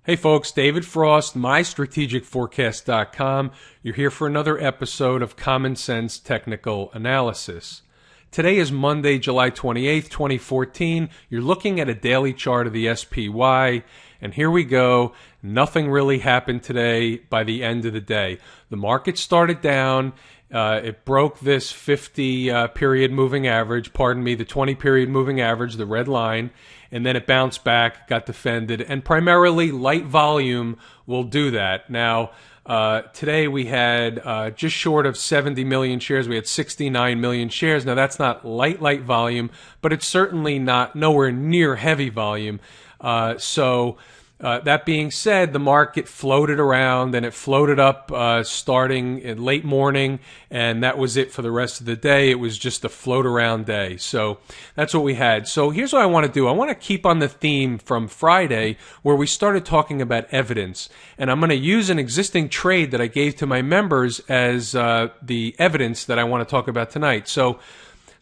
Hey folks, David Frost, mystrategicforecast.com. You're here for another episode of Common Sense Technical Analysis. Today is Monday, July 28th, 2014. You're looking at a daily chart of the SPY, and here we go. Nothing really happened today by the end of the day. The market started down. It broke this 50 period moving average, the 20 period moving average, the red line, and then it bounced back, got defended, and primarily light volume will do that. Now, today we had just short of 70 million shares. We had 69 million shares. Now, that's not light volume, but it's certainly not nowhere near heavy volume. That being said, the market floated around and it floated up starting in late morning, and that was it for the rest of the day. It was just a float around day. So that's what we had. So here's what I want to do. I want to keep on the theme from Friday where we started talking about evidence, and I'm going to use an existing trade that I gave to my members as the evidence that I want to talk about tonight. So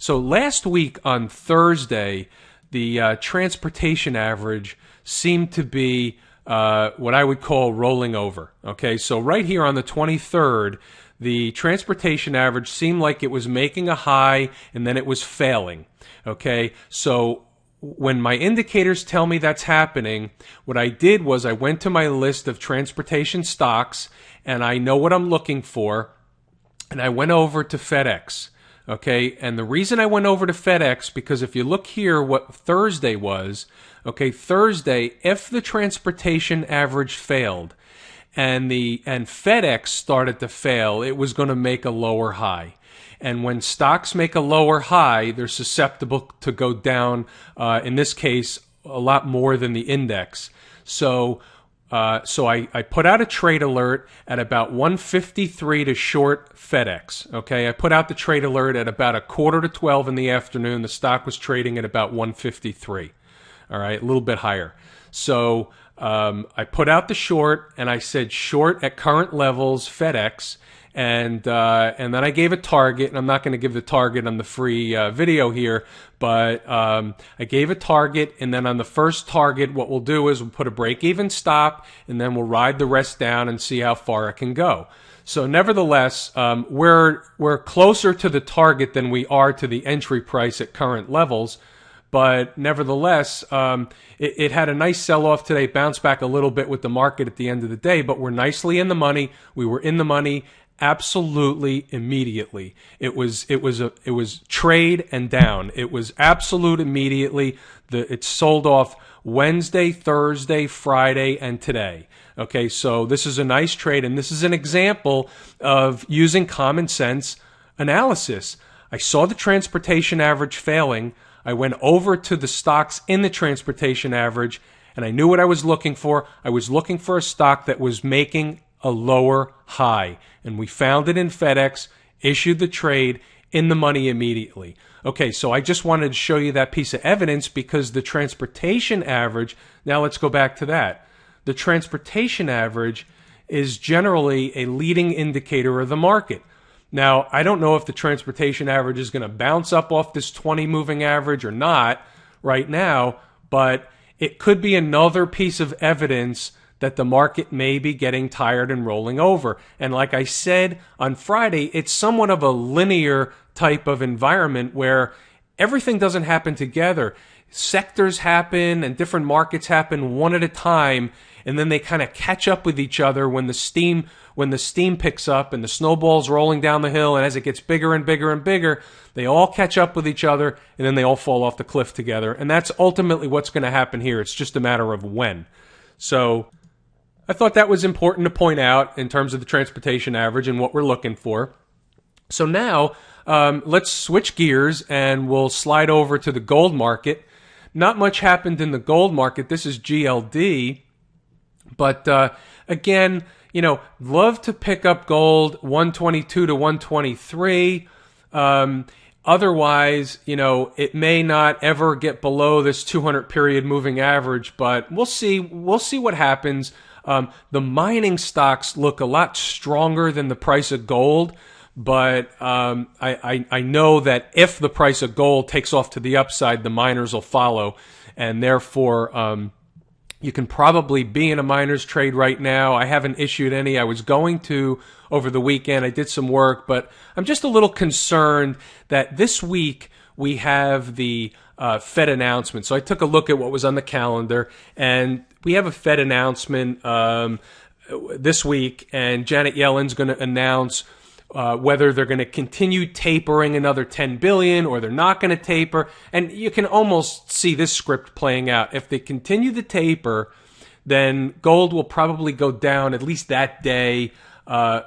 last week on Thursday, the transportation average seemed to be what I would call rolling over. Okay, so right here on the 23rd, the transportation average seemed like it was making a high and then it was failing. Okay, so when my indicators tell me that's happening, what I did was I went to my list of transportation stocks and I know what I'm looking for, and I went over to FedEx. Okay, and the reason I went over to FedEx, because if you look here what Thursday was, okay, Thursday, if the transportation average failed and FedEx started to fail, it was going to make a lower high. And when stocks make a lower high, they're susceptible to go down, in this case, a lot more than the index. So I put out a trade alert at about 1:53 to short FedEx. Okay, I put out the trade alert at about 11:45 in the afternoon. The stock was trading at about 1:53. All right, a little bit higher. So I put out the short, and I said short at current levels FedEx, and then I gave a target, and I'm not going to give the target on the free video here, but I gave a target, and then on the first target, what we'll do is we'll put a break-even stop, and then we'll ride the rest down and see how far it can go. So nevertheless, we're closer to the target than we are to the entry price at current levels. But nevertheless, it had a nice sell-off today, bounced back a little bit with the market at the end of the day, but we're nicely in the money. We were in the money absolutely immediately. It was trade and down. It was absolute immediately. It sold off Wednesday, Thursday, Friday, and today. Okay, so this is a nice trade, and this is an example of using common sense analysis. I saw the transportation average failing. I went over to the stocks in the transportation average, and I knew what I was looking for. I was looking for a stock that was making a lower high, and we found it in FedEx, issued the trade, in the money immediately. Okay, so I just wanted to show you that piece of evidence because the transportation average, now let's go back to that. The transportation average is generally a leading indicator of the market. Now, I don't know if the transportation average is going to bounce up off this 20 moving average or not right now, but it could be another piece of evidence that the market may be getting tired and rolling over. And like I said on Friday, it's somewhat of a linear type of environment where everything doesn't happen together. Sectors happen and different markets happen one at a time, and then they kind of catch up with each other when the steam picks up and the snowball's rolling down the hill, and as it gets bigger and bigger and bigger, they all catch up with each other, and then they all fall off the cliff together. And that's ultimately what's going to happen here. It's just a matter of when. So I thought that was important to point out in terms of the transportation average and what we're looking for. So now let's switch gears and we'll slide over to the gold market. Not much happened in the gold market. This is GLD. But again, love to pick up gold 122 to 123. Otherwise, it may not ever get below this 200 period moving average, but we'll see what happens. The mining stocks look a lot stronger than the price of gold, but I know that if the price of gold takes off to the upside, the miners will follow, and therefore You can probably be in a miners trade right now. I haven't issued any. I was going to over the weekend. I did some work, but I'm just a little concerned that this week we have the Fed announcement. So I took a look at what was on the calendar, and we have a Fed announcement this week, and Janet Yellen's going to announce whether they're going to continue tapering another 10 billion or they're not going to taper. And you can almost see this script playing out. If they continue the taper, then gold will probably go down at least that day,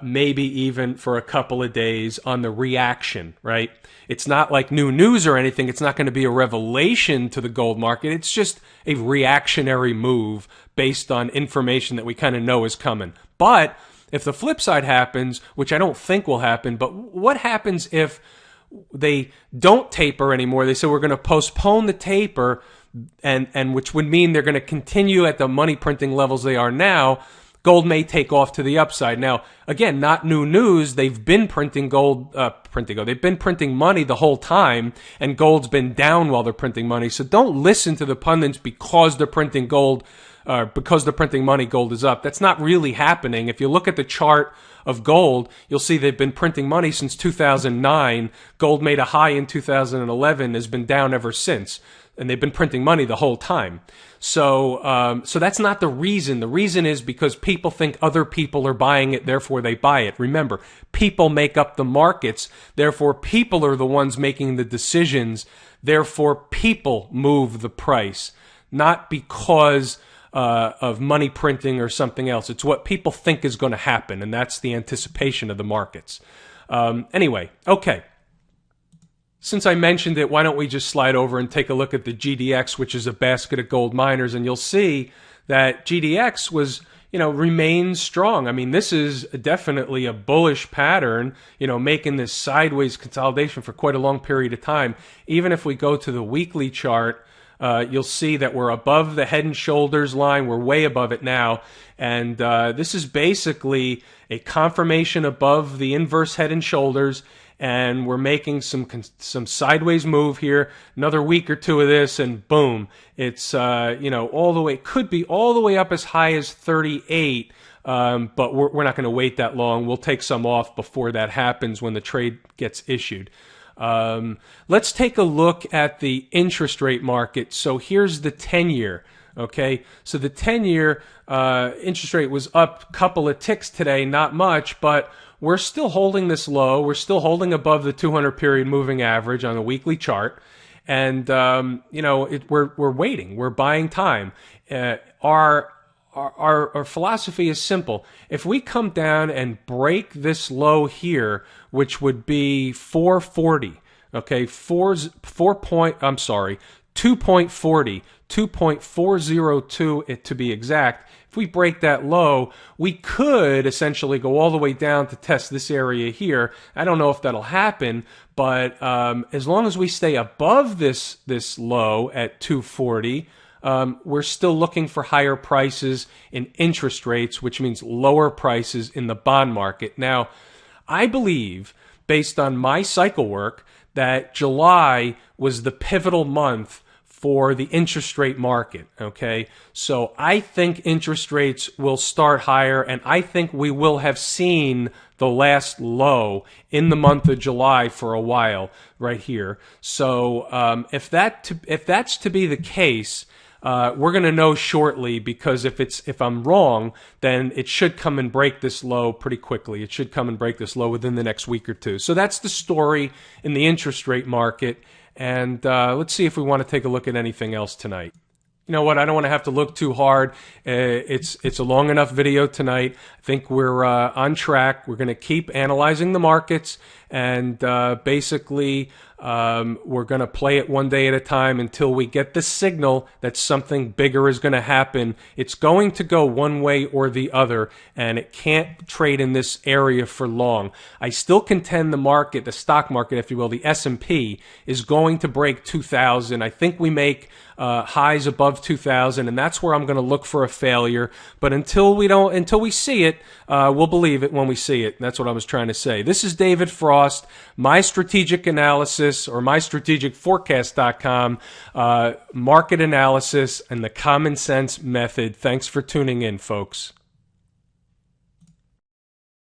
maybe even for a couple of days on the reaction, right? It's not like new news or anything. It's not going to be a revelation to the gold market. It's just a reactionary move based on information that we kind of know is coming. But if the flip side happens, which I don't think will happen, but what happens if they don't taper anymore? They say we're going to postpone the taper, and which would mean they're going to continue at the money printing levels they are now. Gold may take off to the upside. Now, again, not new news. They've been printing gold. They've been printing money the whole time, and gold's been down while they're printing money. So don't listen to the pundits because they're printing gold. Because they're printing money, gold is up. That's not really happening. If you look at the chart of gold, you'll see they've been printing money since 2009. Gold made a high in 2011, has been down ever since. And they've been printing money the whole time. So that's not the reason. The reason is because people think other people are buying it, therefore they buy it. Remember, people make up the markets, therefore people are the ones making the decisions, therefore people move the price. Not because of money printing or something else. It's what people think is going to happen, and that's the anticipation of the markets. Anyway, okay. Since I mentioned it, why don't we just slide over and take a look at the GDX, which is a basket of gold miners, and you'll see that GDX remains strong. I mean, this is definitely a bullish pattern, making this sideways consolidation for quite a long period of time. Even if we go to the weekly chart, you'll see that we're above the head and shoulders line. We're way above it now. And this is basically a confirmation above the inverse head and shoulders. And we're making some sideways move here. Another week or two of this, and boom, it's all the way. It could be all the way up as high as 38. But we're not going to wait that long. We'll take some off before that happens when the trade gets issued. Let's take a look at the interest rate market. So here's the 10-year. Okay, so the 10-year interest rate was up a couple of ticks today, not much, but we're still holding this low. We're still holding above the 200-period moving average on the weekly chart, and we're waiting. We're buying time. Our philosophy is simple. If we come down and break this low here, which would be 440, okay, 2.40, 2.402 it to be exact. If we break that low, we could essentially go all the way down to test this area here. I don't know if that'll happen, but as long as we stay above this low at 240, we're still looking for higher prices in interest rates, which means lower prices in the bond market. Now, I believe, based on my cycle work, that July was the pivotal month for the interest rate market, okay? So I think interest rates will start higher, and I think we will have seen the last low in the month of July for a while right here. So if that's to be the case, we're going to know shortly, because if I'm wrong, then it should come and break this low pretty quickly. It should come and break this low within the next week or two. So that's the story in the interest rate market. And let's see if we want to take a look at anything else tonight. You know what? I don't want to have to look too hard. It's a long enough video tonight. I think we're on track. We're going to keep analyzing the markets, and basically we're going to play it one day at a time until we get the signal that something bigger is going to happen. It's going to go one way or the other, and it can't trade in this area for long. I still contend the market, the stock market, if you will, the S&P, is going to break 2,000. I think we make highs above 2,000, and that's where I'm going to look for a failure. But until we see it, we'll believe it when we see it. That's what I was trying to say. This is David Frost, my strategic analysis. analysis, or mystrategicforecast.com, market analysis and the common sense method. Thanks for tuning in, folks.